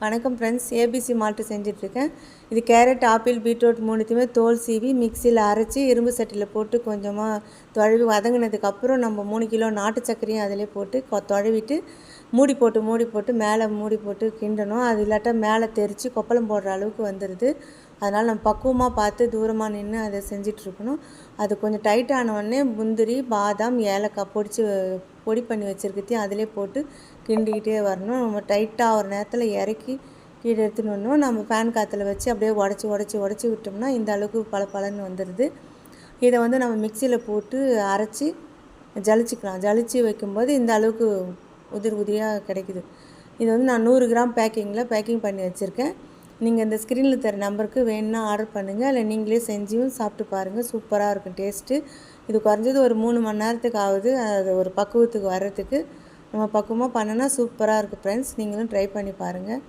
வணக்கம் friends, ABC malt செஞ்சிட்ருக்கேன். இது carrot, apple, beetroot மூணுத்தையுமே தோல் சீவி மிக்சியில் அரைச்சி இரும்பு சட்டியில் போட்டு கொஞ்சமாக தொழுவி வதங்கினதுக்கப்புறம் நம்ம 3 கிலோ நாட்டு சர்க்கரையும் அதிலே போட்டு தொழுவிட்டு மூடி போட்டு மேலே மூடி போட்டு கிண்டணும். அது இல்லாட்டா மேலே தெரித்து கொப்பளம் போடுற அளவுக்கு வந்துடுது. அதனால் நம்ம பக்குவமாக பார்த்து தூரமாக நின்று அதை செஞ்சிட்ருக்கணும். அது கொஞ்சம் டைட்டான உடனே முந்திரி, பாதாம், ஏலக்காய் பொடி பண்ணி வச்சுருக்கத்தையும் அதிலே போட்டு கிண்டிக்கிட்டே வரணும். நம்ம டைட்டாக ஒரு நேரத்தில் இறக்கி கீழே எடுத்துன்னு வரணும். நம்ம ஃபேன் காற்றுல வச்சு அப்படியே உடச்சி விட்டோம்னா இந்த அளவுக்கு பளபளன்னு வந்துடுது. இதை நம்ம மிக்சியில் போட்டு அரைச்சி ஜலிச்சிக்கலாம். ஜலிச்சு வைக்கும்போது இந்த அளவுக்கு உதிரியாக கிடைக்குது. இது நான் 100 கிராம் பேக்கிங் பண்ணி வச்சுருக்கேன். நீங்கள் இந்த ஸ்க்ரீனில் தர நம்பருக்கு வேணுன்னா ஆர்டர் பண்ணுங்கள். இல்லை நீங்களே செஞ்சும் சாப்பிட்டு பாருங்கள். சூப்பராக இருக்கும் டேஸ்ட்டு. இது குறைஞ்சது ஒரு 3 மணி நேரத்துக்கு ஆகுது அது ஒரு பக்குவத்துக்கு வர்றதுக்கு. நம்ம பக்குவமாக பண்ணோன்னா சூப்பராக இருக்குது ஃப்ரெண்ட்ஸ். நீங்களும் ட்ரை பண்ணி பாருங்கள்.